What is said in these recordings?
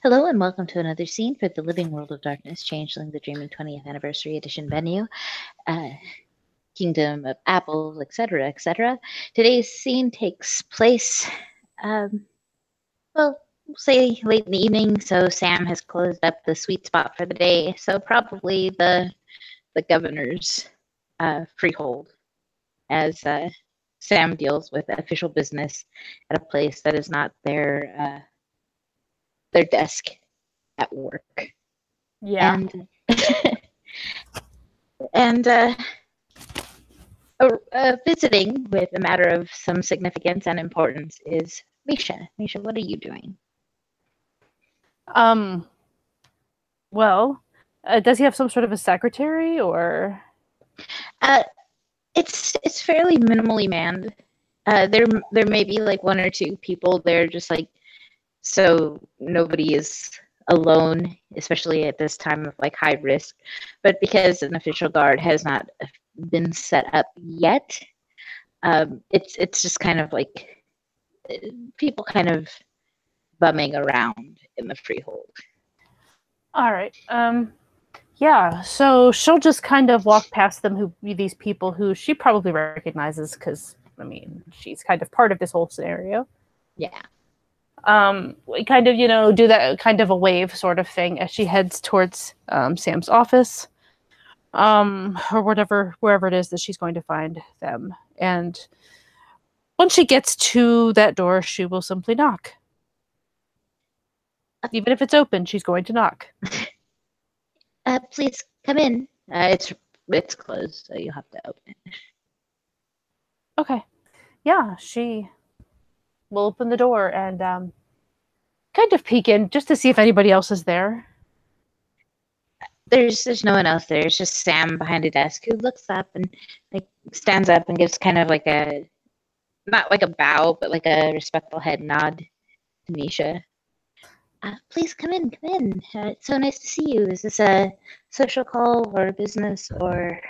Hello and welcome to another scene for the Living World of Darkness, Changeling the Dreaming 20th Anniversary Edition venue, Kingdom of Apple, etc., etc. Today's scene takes place, we'll say late in the evening, so Sam has closed up the sweet spot for the day, so probably the governor's freehold, as Sam deals with official business at a place that is not their desk at work. Yeah. And visiting with a matter of some significance and importance is Misha. Misha, what are you doing? Well, does he have some sort of a secretary or? It's fairly minimally manned. There may be like one or two people there, just like so nobody is alone, especially at this time of like high risk. But because an official guard has not been set up yet, it's just kind of like people kind of bumming around in the freehold. All right. Yeah. So she'll just kind of walk past them. These people who she probably recognizes because I mean she's kind of part of this whole scenario. Yeah. We kind of, do that kind of a wave sort of thing as she heads towards Sam's office, or wherever it is that she's going to find them. And once she gets to that door, she will simply knock. Even if it's open, she's going to knock. Please come in. It's closed, so you'll have to open it. Okay. Yeah, she will open the door and kind of peek in just to see if anybody else is there. There's no one else there. It's just Sam behind a desk who looks up and like stands up and gives kind of like not like a bow, but like a respectful head nod to Misha. Please come in. It's so nice to see you. Is this a social call or a business or?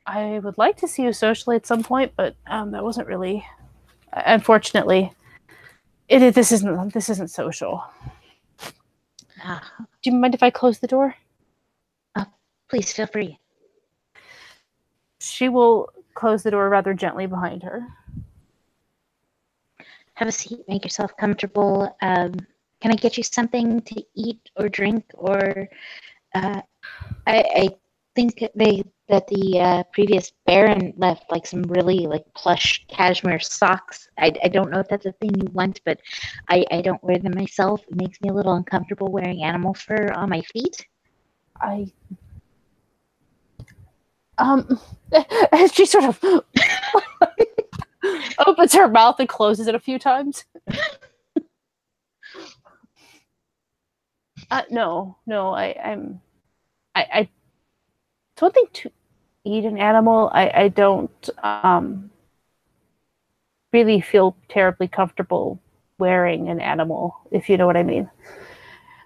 I would like to see you socially at some point, but that wasn't really. Unfortunately, this isn't social. Do you mind if I close the door? Please feel free. She will close the door rather gently behind her. Have a seat. Make yourself comfortable. Can I get you something to eat or drink? Or I think that the previous Baron left like some really like plush cashmere socks. I don't know if that's a thing you want, but I don't wear them myself. It makes me a little uncomfortable wearing animal fur on my feet. She sort of opens her mouth and closes it a few times. No, I it's one thing to eat an animal. I don't really feel terribly comfortable wearing an animal, if you know what I mean.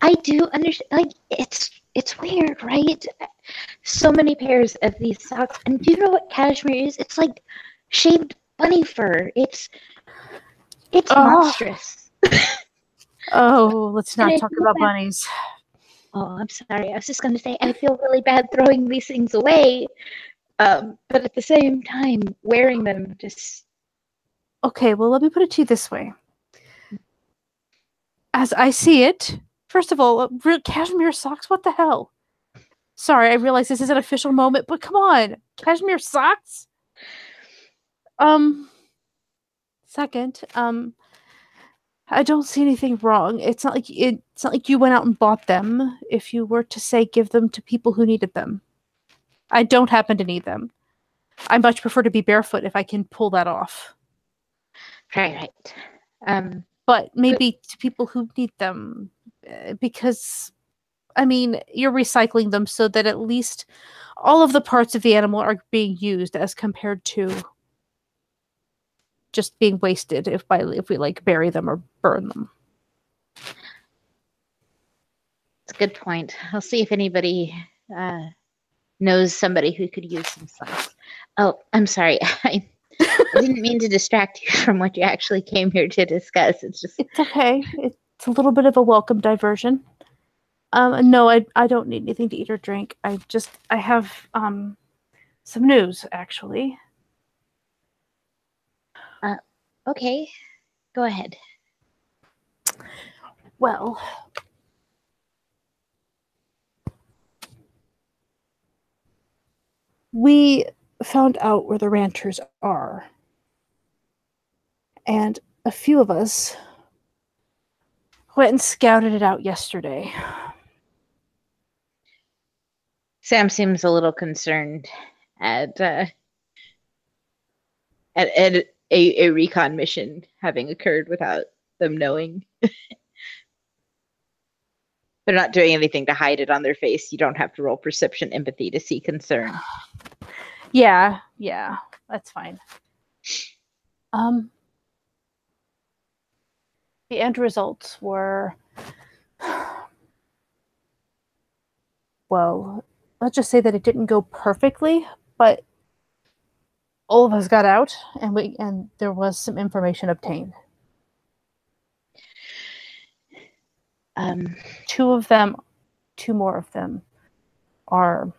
I do understand. Like it's weird, right? So many pairs of these socks, and do you know what cashmere is? It's like shaved bunny fur. It's monstrous. Oh, let's not talk about bunnies. Oh, I'm sorry. I was just going to say, I feel really bad throwing these things away. But at the same time, wearing them just... Okay, well, let me put it to you this way. As I see it, first of all, cashmere socks, what the hell? Sorry, I realize this is an official moment, but come on. Cashmere socks? Second, I don't see anything wrong. It's not like you went out and bought them. If you were to say give them to people who needed them, I don't happen to need them. I much prefer to be barefoot if I can pull that off. Right. But maybe to people who need them, because I mean you're recycling them so that at least all of the parts of the animal are being used as compared to just being wasted if we like bury them or burn them. It's a good point. I'll see if anybody knows somebody who could use some socks. Oh, I'm sorry. I didn't mean to distract you from what you actually came here to discuss. It's okay. It's a little bit of a welcome diversion. No, I don't need anything to eat or drink. I have some news, actually. Okay, go ahead. Well, we found out where the ranchers are. And a few of us went and scouted it out yesterday. Sam seems a little concerned at a recon mission having occurred without them knowing. They're not doing anything to hide it on their face. You don't have to roll perception empathy to see concern. Yeah, that's fine. The end results were, well, let's just say that it didn't go perfectly, but all of us got out, and there was some information obtained. Two more of them are,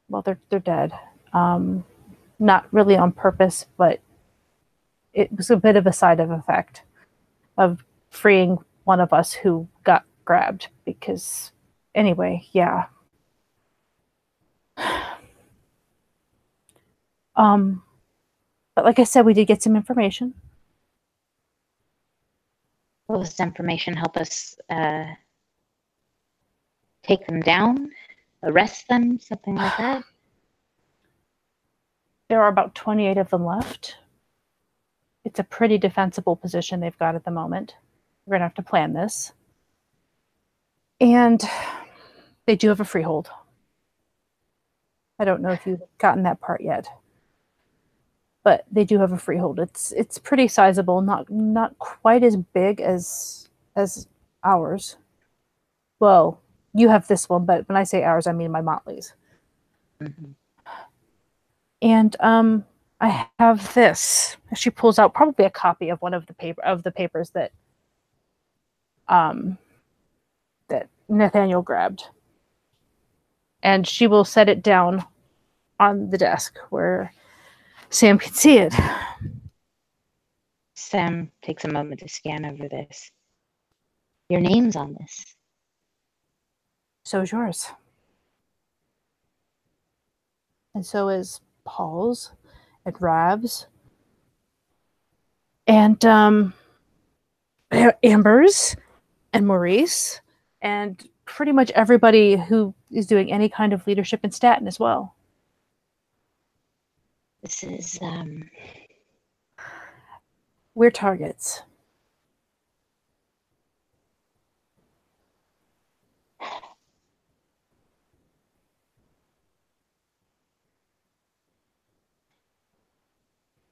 well, they're dead. Not really on purpose, but it was a bit of a side effect of freeing one of us who got grabbed. Because anyway, yeah. But like I said, we did get some information. Will this information help us take them down, arrest them, something like that? There are about 28 of them left. It's a pretty defensible position they've got at the moment. We're going to have to plan this. And they do have a freehold. I don't know if you've gotten that part yet. But they do have a freehold. It's pretty sizable, not quite as big as ours. Well, you have this one, but when I say ours, I mean my Motley's. Mm-hmm. And I have this. She pulls out probably a copy of one of the papers that Nathaniel grabbed. And she will set it down on the desk where Sam can see it. Sam takes a moment to scan over this. Your name's on this. So is yours. And so is Paul's and Rav's. And Amber's and Maurice. And pretty much everybody who is doing any kind of leadership in Staten as well. This is we're targets.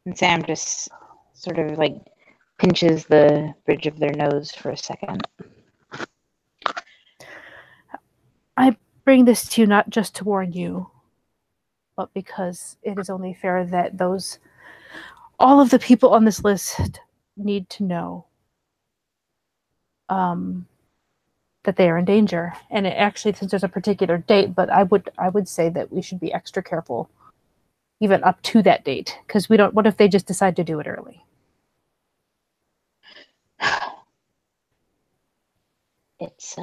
And Sam just sort of like pinches the bridge of their nose for a second. I bring this to you not just to warn you, but because it is only fair that all of the people on this list need to know that they are in danger. And it actually, since there's a particular date, but I would say that we should be extra careful even up to that date, because what if they just decide to do it early? It's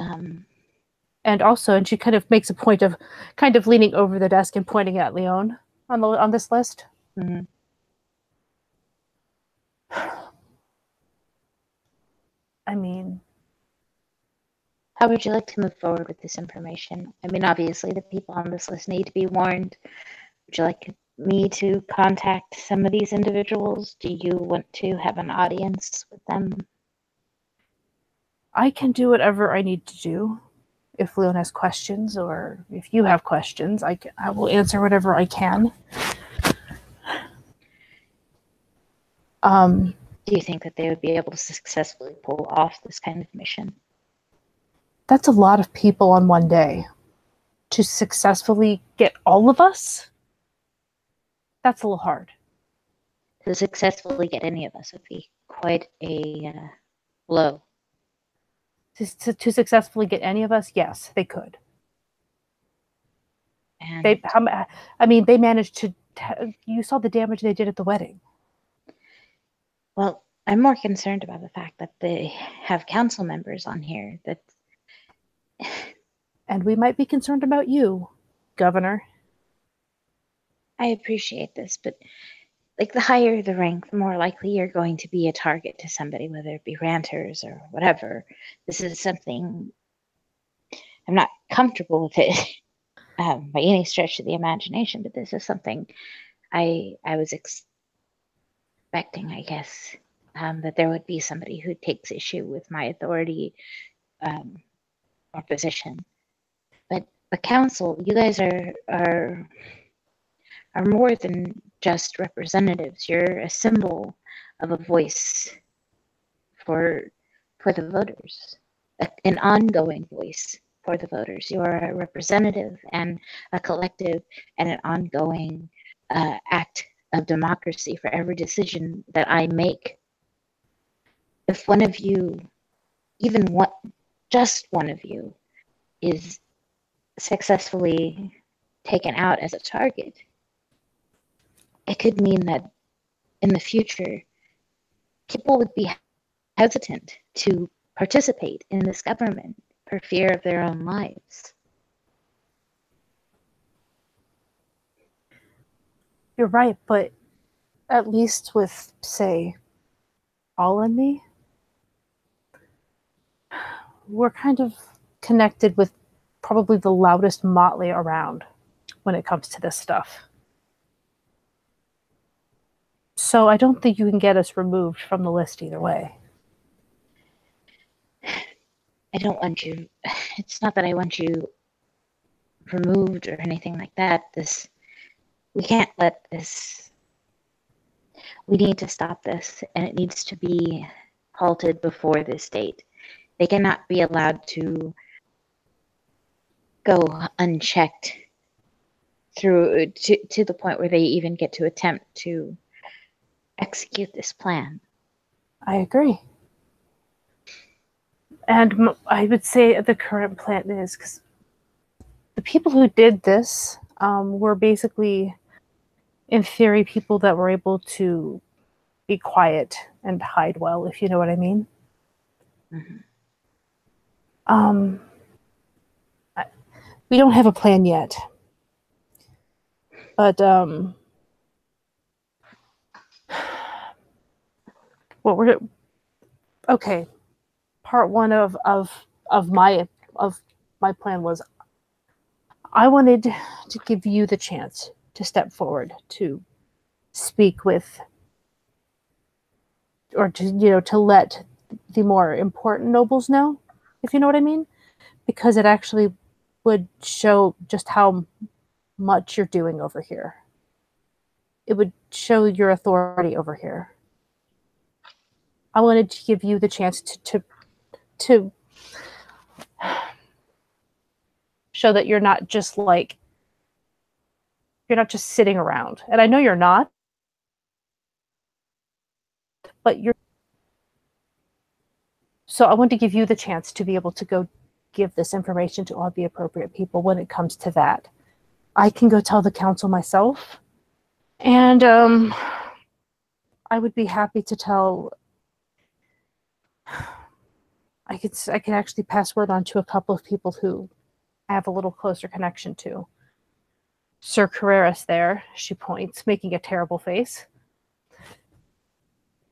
and she kind of makes a point of kind of leaning over the desk and pointing at Leon on this list. Mm-hmm. I mean, how would you like to move forward with this information? I mean, obviously the people on this list need to be warned. Would you like me to contact some of these individuals? Do you want to have an audience with them? I can do whatever I need to do. If Leon has questions, or if you have questions, I will answer whatever I can. Do you think that they would be able to successfully pull off this kind of mission? That's a lot of people on one day. To successfully get all of us, that's a little hard. To successfully get any of us would be quite a blow. to successfully get any of us, yes, they could. And they managed to. You saw the damage they did at the wedding. well, I'm more concerned about the fact that they have council members on here that. And we might be concerned about you, Governor. I appreciate this, but like the higher the rank, the more likely you're going to be a target to somebody, whether it be ranters or whatever. This is something I'm not comfortable with it by any stretch of the imagination, but this is something I was expecting, I guess, that there would be somebody who takes issue with my authority or position. But the council, you guys are more than just representatives. You're a symbol of a voice for the voters, an ongoing voice for the voters. You are a representative and a collective and an ongoing act of democracy for every decision that I make. If one of you, just one of you, is successfully taken out as a target, it could mean that in the future, people would be hesitant to participate in this government for fear of their own lives. You're right, but at least with, say, Paul and me, we're kind of connected with probably the loudest motley around when it comes to this stuff. So I don't think you can get us removed from the list either way. I don't want you. It's not that I want you removed or anything like that. We can't let this. We need to stop this, and it needs to be halted before this date. They cannot be allowed to go unchecked through to the point where they even get to attempt to execute this plan. I agree. And I would say the current plan is, because the people who did this were basically, in theory, people that were able to be quiet and hide well, if you know what I mean. Mm-hmm. We don't have a plan yet. But what we're okay. Part one of my plan was I wanted to give you the chance to step forward to speak with, or to let the more important nobles know, if you know what I mean, because it actually would show just how much you're doing over here. It would show your authority over here. I wanted to give you the chance to show that you're not just sitting around. And I know you're not, but you're. So I want to give you the chance to be able to go give this information to all the appropriate people when it comes to that. I can go tell the council myself, and I would be happy to tell. I could actually pass word on to a couple of people who I have a little closer connection to. Sir Carreras there, she points, making a terrible face.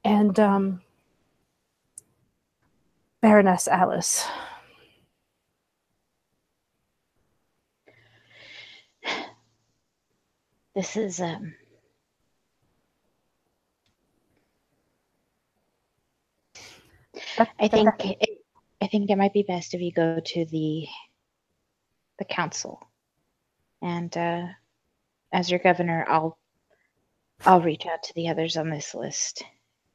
And Baroness Alice. This is I think it might be best if you go to the council, and as your governor, I'll reach out to the others on this list.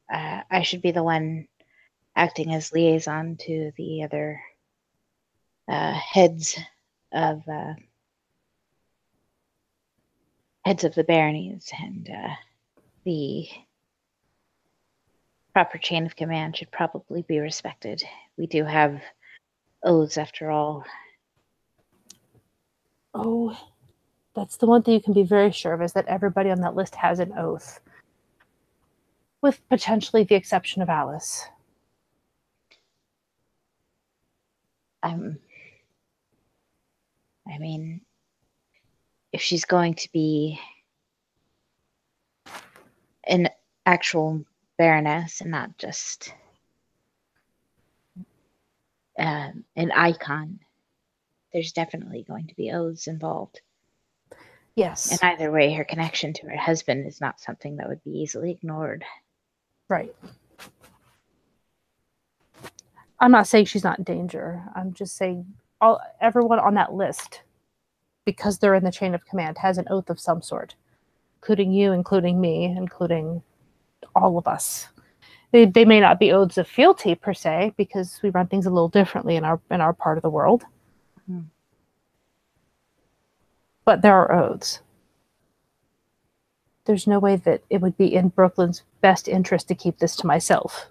I should be the one acting as liaison to the other heads of the baronies, and the proper chain of command should probably be respected. We do have oaths after all. Oh, that's the one thing you can be very sure of, is that everybody on that list has an oath, with potentially the exception of Alice. I mean, if she's going to be an actual baroness and not just an icon, there's definitely going to be oaths involved. Yes. And either way, her connection to her husband is not something that would be easily ignored. Right. I'm not saying she's not in danger. I'm just saying everyone on that list, because they're in the chain of command, has an oath of some sort, including you, including me, including all of us. They may not be oaths of fealty per se, because we run things a little differently in our part of the world. Hmm. But there are oaths. There's no way that it would be in Brooklyn's best interest to keep this to myself.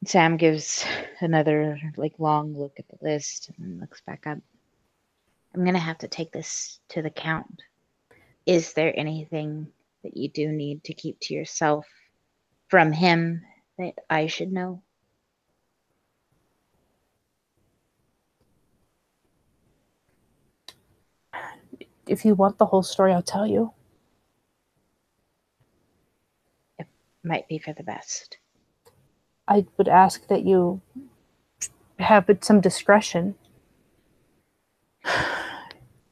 Sam gives another long look at the list and looks back up. I'm gonna have to take this to the Count. Is there anything that you do need to keep to yourself from him that I should know? If you want the whole story, I'll tell you. It might be for the best. I would ask that you have some discretion.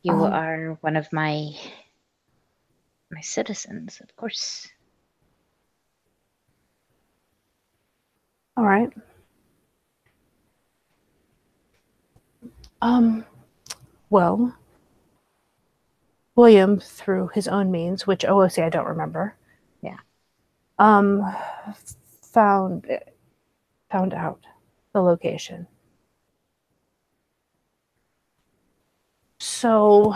You are one of my citizens, of course. All right. Well, William, through his own means, which OOC I don't remember. Yeah. Found out the location. So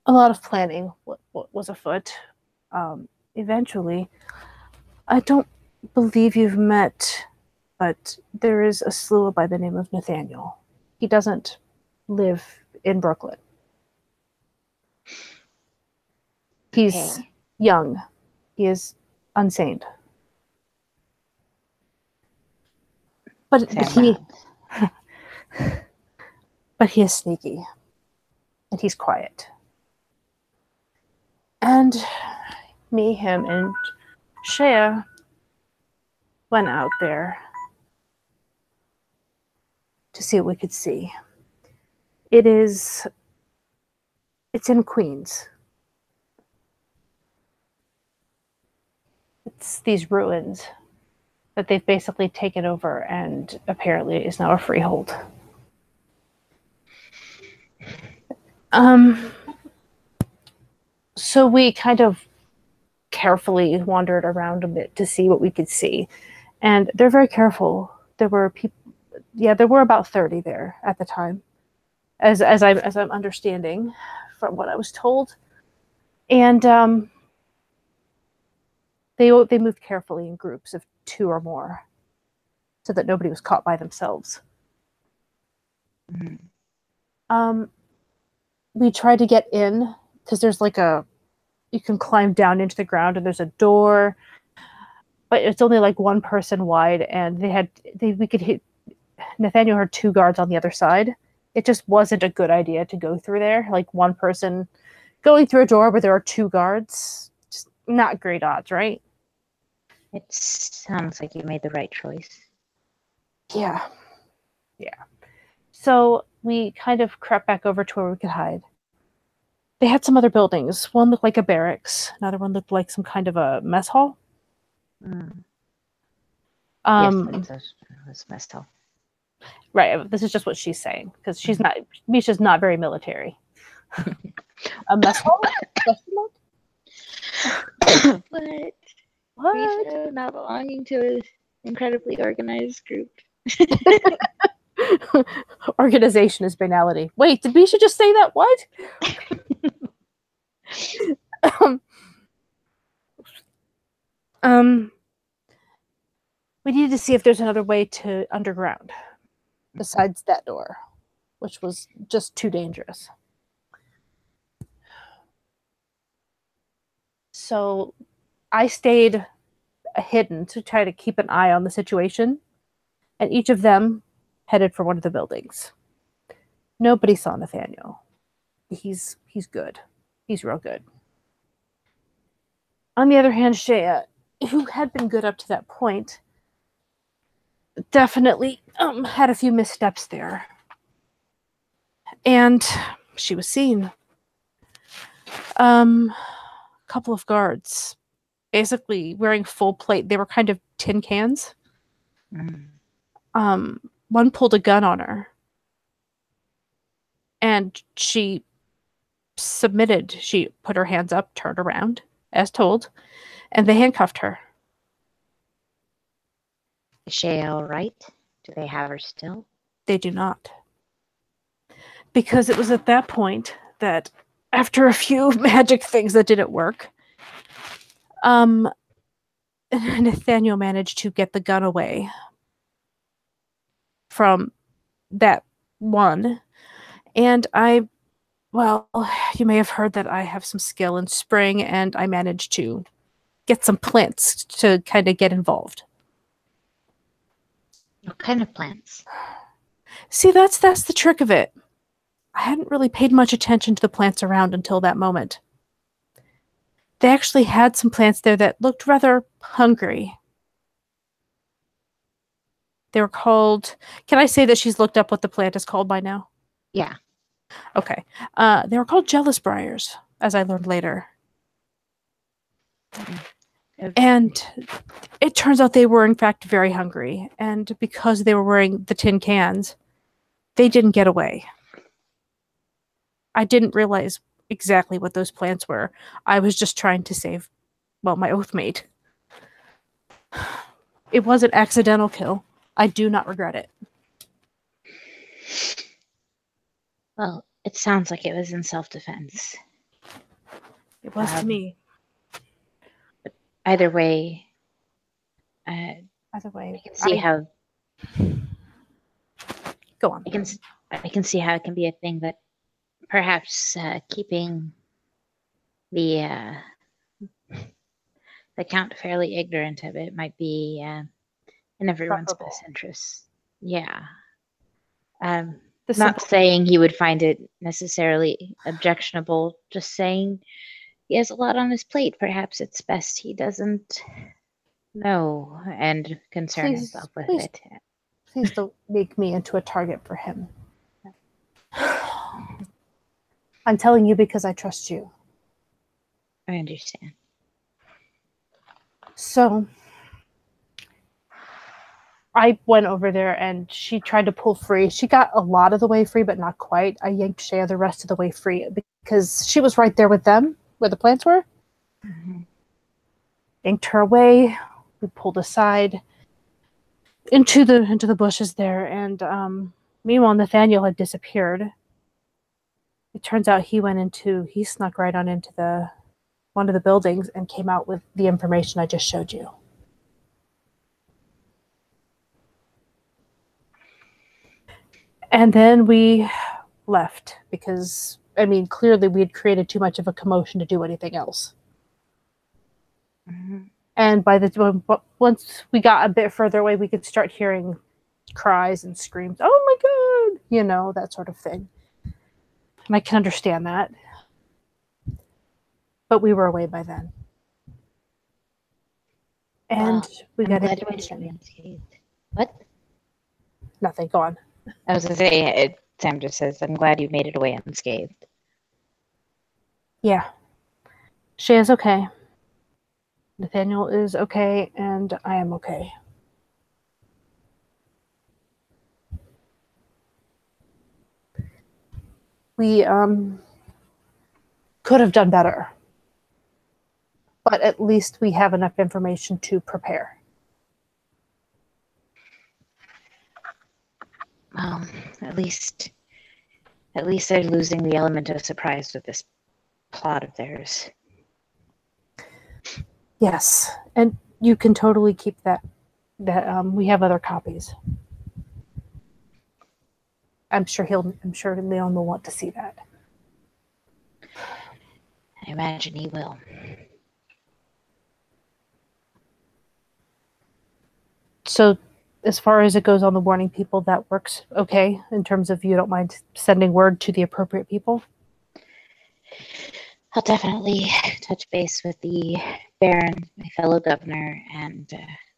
a lot of planning was afoot. Eventually, I don't believe you've met, but there is a slew by the name of Nathaniel. He doesn't live in Brooklyn. He's young. He is unsane. But he is sneaky. And he's quiet. And me, him, and Shea went out there to see what we could see. It's in Queens. It's these ruins that they've basically taken over, and apparently is now a freehold. So we kind of carefully wandered around a bit to see what we could see, and they're very careful. There were people. Yeah, there were about 30 there at the time, as I'm understanding from what I was told, and they moved carefully in groups of 2 or more, so that nobody was caught by themselves. Mm-hmm. We tried to get in because there's you can climb down into the ground, and there's a door, but it's only 1 person wide, and we could hit. Nathaniel had 2 guards on the other side. It just wasn't a good idea to go through there. 1 person going through a door where there are 2 guards, just not great odds, right? It sounds like you made the right choice. Yeah. So we kind of crept back over to where we could hide. They had some other buildings. One looked like a barracks. Another one looked like some kind of a mess hall. Mm. Yes, it was mess hall. Right. This is just what she's saying, because Misha's not very military. A mess hall? What? What? Misha not belonging to an incredibly organized group. Organization is banality. Wait, did Misha just say that? What? We needed to see if there's another way to underground besides that door, which was just too dangerous. So I stayed hidden to try to keep an eye on the situation, and each of them headed for one of the buildings. Nobody saw Nathaniel. He's good. He's real good. On the other hand, Shea, who had been good up to that point, definitely had a few missteps there. And she was seen. A couple of guards, basically wearing full plate. They were kind of tin cans. One pulled a gun on her. And she submitted. She put her hands up, turned around, as told, and they handcuffed her. Is she all right? Do they have her still? They do not. Because it was at that point that, after a few magic things that didn't work, Nathaniel managed to get the gun away from that one. And you may have heard that I have some skill in spring, and I managed to get some plants to kind of get involved. What kind of plants? See, that's the trick of it. I hadn't really paid much attention to the plants around until that moment. They actually had some plants there that looked rather hungry. They were called... Can I say that she's looked up what the plant is called by now? Yeah. Okay. They were called jealous briars, as I learned later. And it turns out they were, in fact, very hungry. And because they were wearing the tin cans, they didn't get away. I didn't realize exactly what those plants were. I was just trying to save, my oathmate. It was an accidental kill. I do not regret it. Well, it sounds like it was in self-defense. It was to me. Either way, I can see how. Go on. I can see how it can be a thing that perhaps keeping the Count fairly ignorant of it might be in everyone's best interest. Yeah. Not saying he would find it necessarily objectionable, just saying he has a lot on his plate. Perhaps it's best he doesn't know and concern himself with it. Please don't make me into a target for him. I'm telling you because I trust you. I understand. So I went over there and she tried to pull free. She got a lot of the way free, but not quite. I yanked Shea the rest of the way free because she was right there with them where the plants were. Mm-hmm. Yanked her away. We pulled aside into the bushes there, and meanwhile Nathaniel had disappeared. It turns out he snuck right on into one of the buildings and came out with the information I just showed you. And then we left because, clearly we had created too much of a commotion to do anything else. Mm-hmm. And once we got a bit further away, we could start hearing cries and screams. Oh my God! That sort of thing. And I can understand that. But we were away by then. And we got information. What? Nothing. Go on. I was going to say, Sam just says, I'm glad you made it away unscathed. Yeah. She is okay. Nathaniel is okay, and I am okay. We could have done better. But at least we have enough information to prepare. Well, at least they're losing the element of surprise with this plot of theirs. Yes, and You can totally keep that. We have other copies. I'm sure Leon will want to see that. I imagine he will. So, as far as it goes on the warning people, that works okay in terms of you don't mind sending word to the appropriate people? I'll definitely touch base with the Baron, my fellow governor, and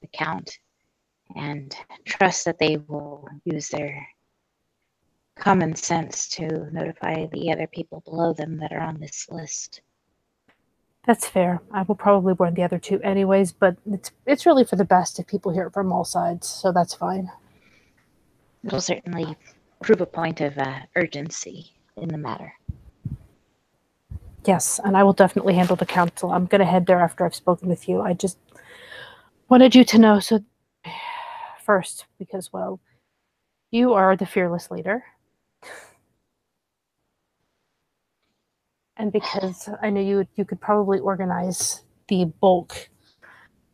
the Count, and trust that they will use their common sense to notify the other people below them that are on this list. That's fair. I will probably warn the other two anyways, but it's really for the best if people hear it from all sides, so that's fine. It'll certainly prove a point of urgency in the matter. Yes, and I will definitely handle the council. I'm going to head there after I've spoken with you. I just wanted you to know first, because, well, you are the fearless leader. And because I know you could probably organize the bulk,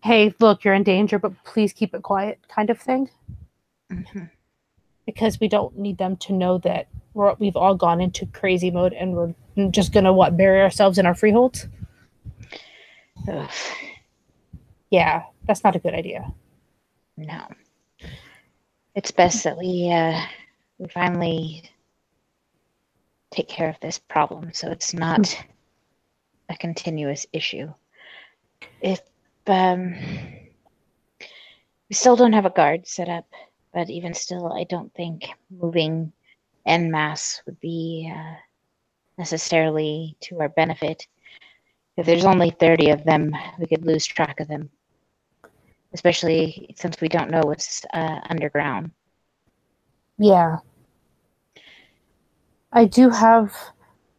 hey, look, you're in danger, but please keep it quiet kind of thing. Mm-hmm. Because we don't need them to know that we've all gone into crazy mode and we're just going to, bury ourselves in our freeholds? Ugh. Yeah, that's not a good idea. No. It's best that we finally take care of this problem so it's not a continuous issue. If we still don't have a guard set up, but even still, I don't think moving en masse would be necessarily to our benefit. If there's only 30 of them, we could lose track of them, especially since we don't know what's underground. Yeah. I do have,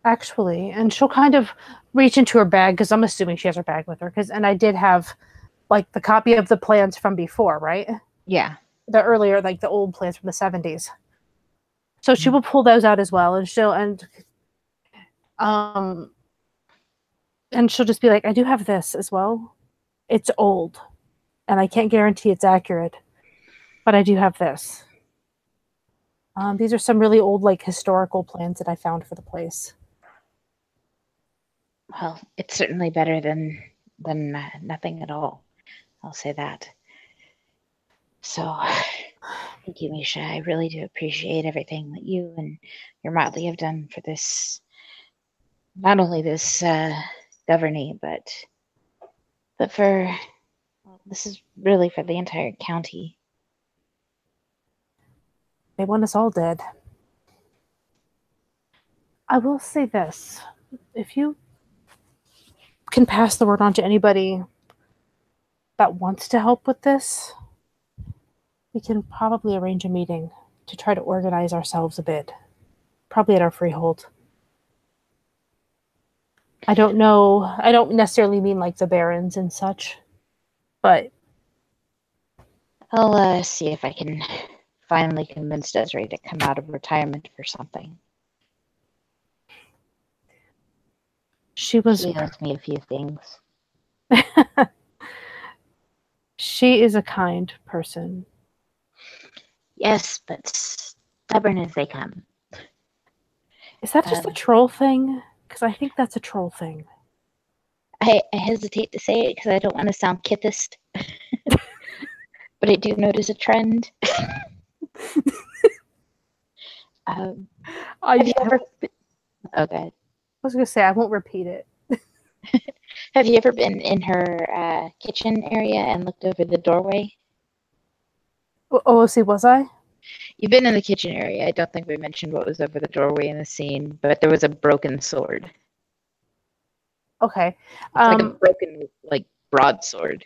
actually, and she'll kind of reach into her bag, because I'm assuming she has her bag with her, and I did have, the copy of the plans from before, right? Yeah. The earlier, the old plans from the 70s. So she will pull those out as well, and she'll just be like, I do have this as well. It's old, and I can't guarantee it's accurate, but I do have this. These are some really old, historical plans that I found for the place. Well, it's certainly better than nothing at all. I'll say that. So, thank you, Misha. I really do appreciate everything that you and your motley have done for this. Not only this governing, but for this is really for the entire county. They want us all dead. I will say this. If you can pass the word on to anybody that wants to help with this, we can probably arrange a meeting to try to organize ourselves a bit. Probably at our freehold. I don't know. I don't necessarily mean the barons and such, but I'll see if I can finally convince Desiree to come out of retirement for something. She asked me a few things. She is a kind person. Yes, but stubborn as they come. Is that just a troll thing? Because I think that's a troll thing. I hesitate to say it because I don't want to sound kithist. But I do notice a trend. Have you ever... Okay. I was going to say, I won't repeat it. Have you ever been in her kitchen area and looked over the doorway? Oh, see, was I? You've been in the kitchen area. I don't think we mentioned what was over the doorway in the scene, but there was a broken sword. Okay. It's like a broken, broadsword.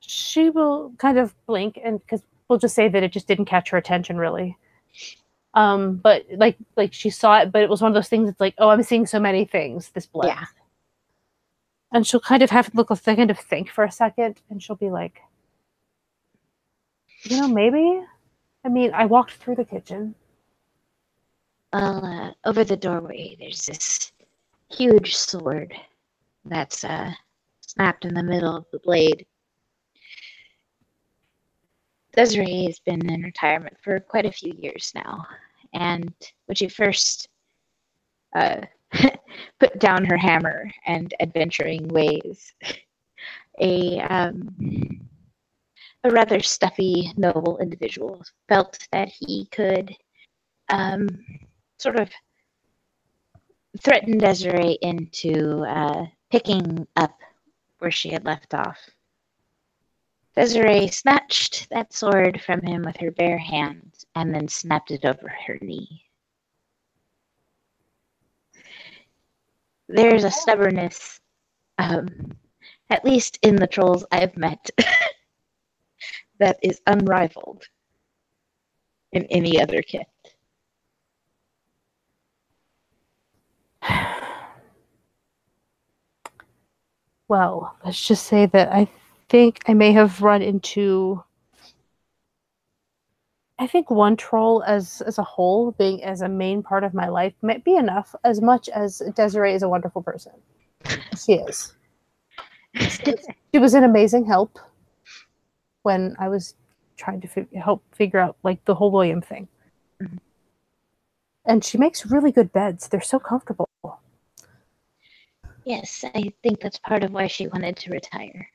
She will kind of blink, and because we'll just say that it just didn't catch her attention, really. But she saw it, but it was one of those things that's oh, I'm seeing so many things, this blood. Yeah. And she'll kind of have to look a second, think for a second, and she'll be like, maybe? I mean, I walked through the kitchen. Well, over the doorway, there's this huge sword that's snapped in the middle of the blade. Desiree has been in retirement for quite a few years now, and when she first uh, put down her hammer and adventuring ways, a a rather stuffy, noble individual felt that he could um, sort of threaten Desiree into picking up where she had left off. Desiree snatched that sword from him with her bare hands and then snapped it over her knee. There's a stubbornness, at least in the trolls I've met, that is unrivaled in any other kit. Well, let's just say that I think I may have run into, I think one troll as a whole, being as a main part of my life, might be enough, as much as Desiree is a wonderful person. She is. She was an amazing help when I was trying to help figure out like the whole William thing. Mm-hmm. And she makes really good beds. They're so comfortable. Yes, I think that's part of why she wanted to retire.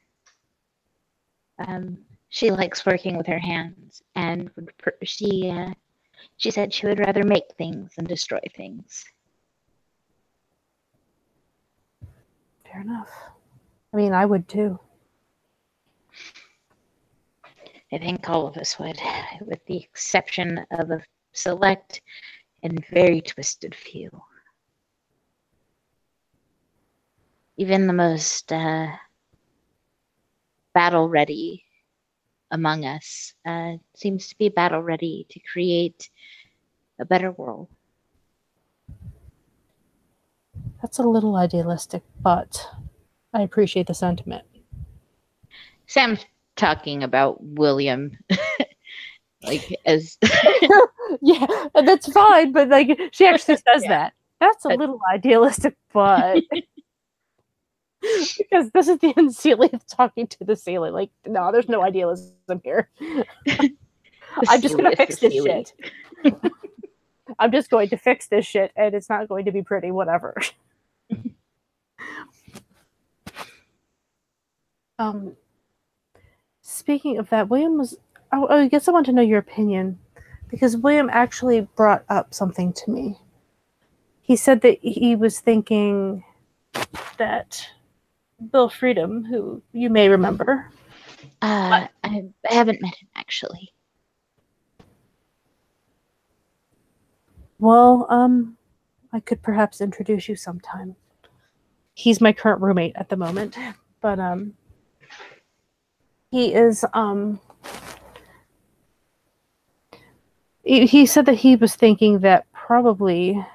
She likes working with her hands, and she said she would rather make things than destroy things. Fair enough. I mean, I would too. I think all of us would, with the exception of a select and very twisted few. Even the most battle-ready among us seems to be battle-ready to create a better world. That's a little idealistic, but I appreciate the sentiment. Sam's talking about William, like as yeah, that's fine, but like she actually says that. That's a little idealistic, but because this is the unceiling talking to the ceiling. Like, no, there's no idealism here. I'm just gonna fix this shit. I'm just going to fix this shit, and it's not going to be pretty. Whatever. Speaking of that, William was. I guess I want to know your opinion, because William actually brought up something to me. He said that he was thinking that Bill Freedom, who you may remember. I haven't met him, actually. Well, I could perhaps introduce you sometime. He's my current roommate at the moment, but he is he said that he was thinking that probably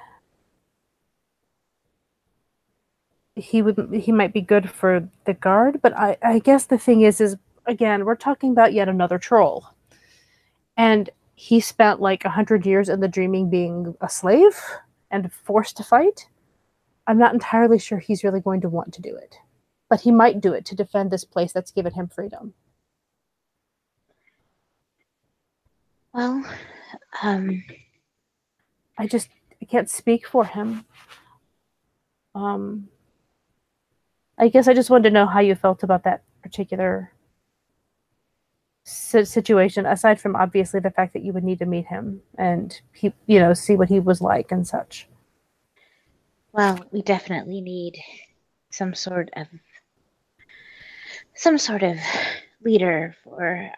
he might be good for the guard, but I guess the thing is again, we're talking about yet another troll. And he spent like 100 years in the dreaming being a slave and forced to fight. I'm not entirely sure he's really going to want to do it, but he might do it to defend this place that's given him freedom. Well, I can't speak for him. I guess I just wanted to know how you felt about that particular situation, aside from obviously the fact that you would need to meet him and see what he was like and such. Well, we definitely need some sort of leader for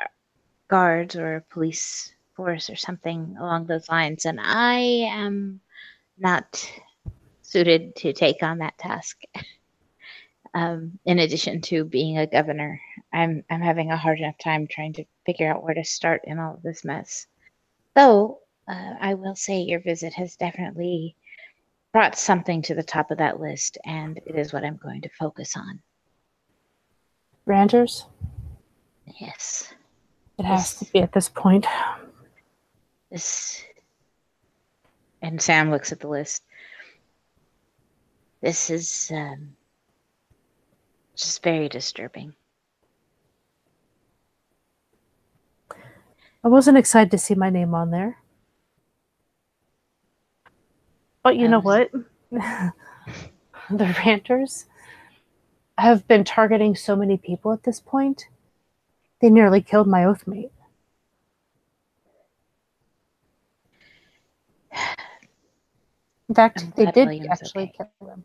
guards or police force or something along those lines, and I am not suited to take on that task. In addition to being a governor, I'm having a hard enough time trying to figure out where to start in all of this mess. Though I will say your visit has definitely brought something to the top of that list, and it is what I'm going to focus on. Rangers? Yes. It has to be at this point. And Sam looks at the list. This is just very disturbing. I wasn't excited to see my name on there. But you know what? The ranters have been targeting so many people at this point. They nearly killed my oathmate. In fact, they did William's actually okay. kill him.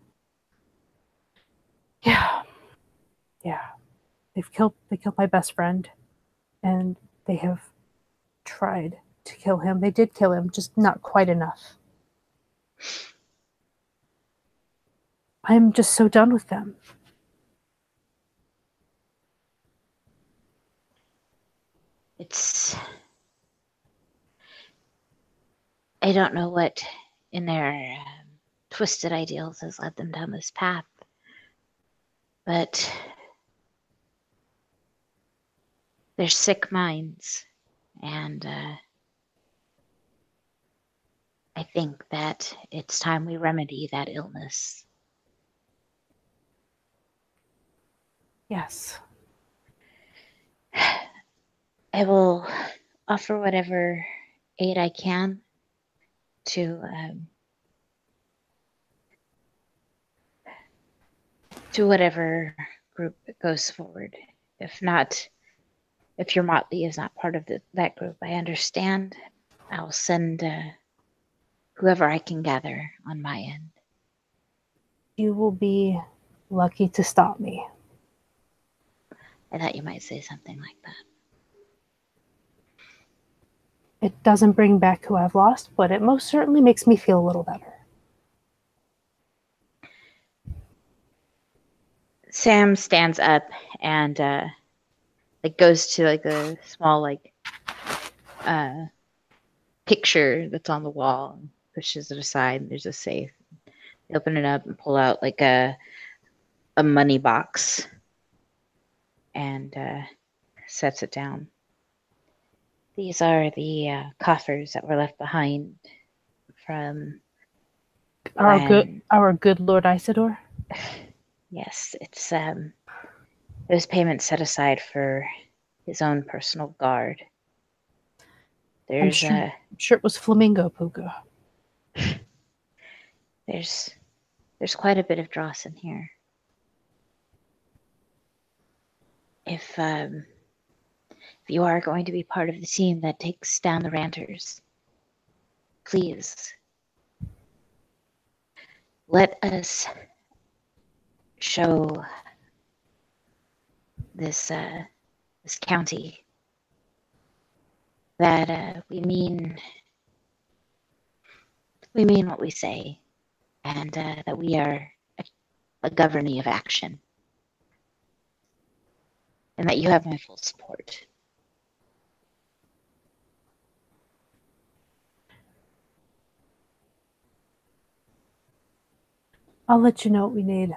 Yeah. They killed my best friend, and they have tried to kill him. They did kill him, just not quite enough. I'm just so done with them. I don't know what in their twisted ideals has led them down this path, but they're sick minds, and I think that it's time we remedy that illness. Yes. I will offer whatever aid I can to whatever group that goes forward. If your motley is not part of that group, I understand. I'll send whoever I can gather on my end. You will be lucky to stop me. I thought you might say something like that. It doesn't bring back who I've lost, but it most certainly makes me feel a little better. Sam stands up and goes to a small picture that's on the wall and pushes it aside. And there's a safe. They open it up and pull out a money box and sets it down. These are the coffers that were left behind from our good Lord Isidore. Yes, it's those payments set aside for his own personal guard. I'm sure it was Flamingo Puga. There's quite a bit of dross in here. If you are going to be part of the team that takes down the ranters, please let us show this county that we mean what we say, and that we are a governing of action, and that you have my full support. I'll let you know what we need.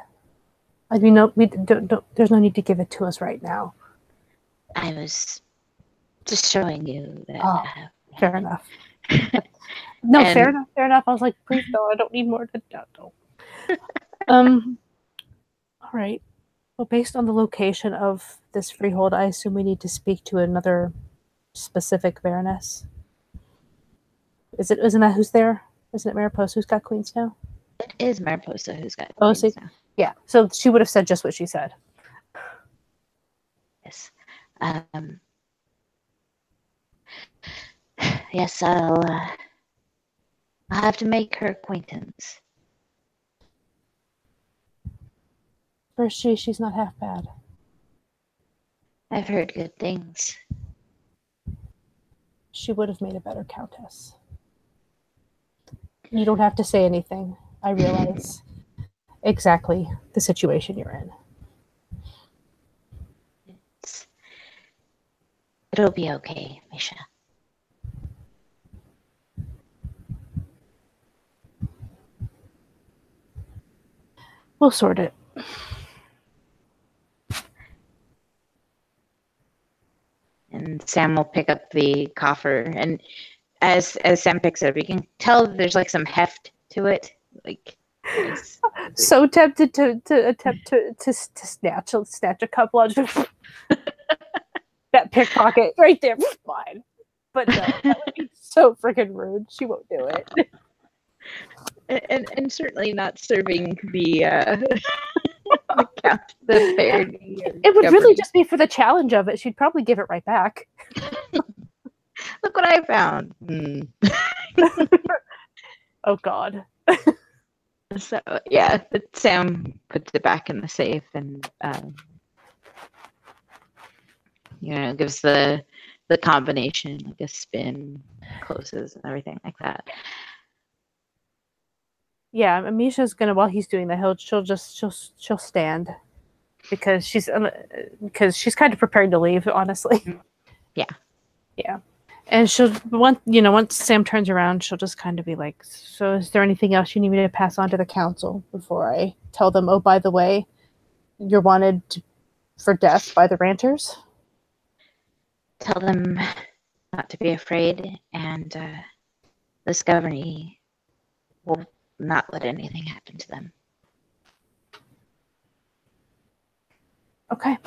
We don't, there's no need to give it to us right now. I was just showing you that. Oh, fair enough. No, fair enough. I was like, please no, I don't need more than that. No. All right. Well, based on the location of this freehold, I assume we need to speak to another specific Baroness. Isn't that who's there? Isn't it Mariposa who's got Queens now? It is Mariposa who's got Queens now. Yeah. So she would have said just what she said. Yes. Yes, I'll have to make her acquaintance. Or she's not half bad. I've heard good things. She would have made a better countess. You don't have to say anything. I realize exactly the situation you're in. It'll be okay, Misha. We'll sort it. And Sam will pick up the coffer, and as Sam picks it up, you can tell there's some heft to it. So tempted to attempt to snatch a couple of that pickpocket right there, fine. But no, that would be so freaking rude. She won't do it. And certainly not serving the the parody. It would really just be for the challenge of it. She'd probably give it right back. Look what I found. Oh God. So yeah, but Sam puts it back in the safe and gives the combination like a spin, closes and everything like that. Yeah, Misha's gonna, while he's doing that, she'll stand because she's kind of preparing to leave, honestly. Yeah. And she'll once Sam turns around, she'll just kind of be like, "So, is there anything else you need me to pass on to the council before I tell them? Oh, by the way, you're wanted for death by the ranters." Tell them not to be afraid, and this governor will not let anything happen to them. Okay.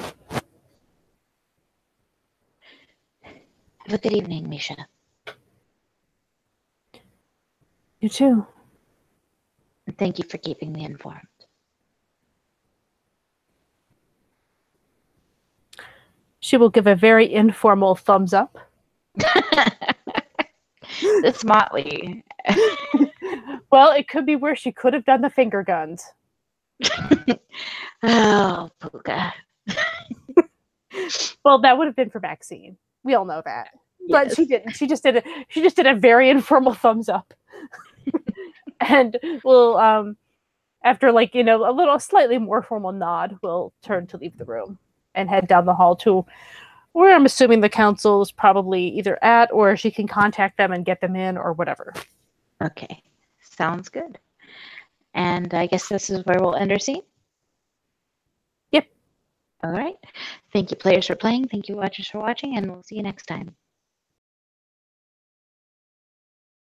Have a good evening, Misha. You too. And thank you for keeping me informed. She will give a very informal thumbs up. This motley. Well, it could be where she could have done the finger guns. Oh, Puka. Well, that would have been for Maxine. We all know that. But Yes. she didn't. She just did a very informal thumbs up. And we'll after a little slightly more formal nod, we'll turn to leave the room and head down the hall to where I'm assuming the council is probably either at, or she can contact them and get them in or whatever. Okay. Sounds good. And I guess this is where we'll end our scene. Yep. All right. Thank you, players, for playing. Thank you, watchers, for watching, and we'll see you next time.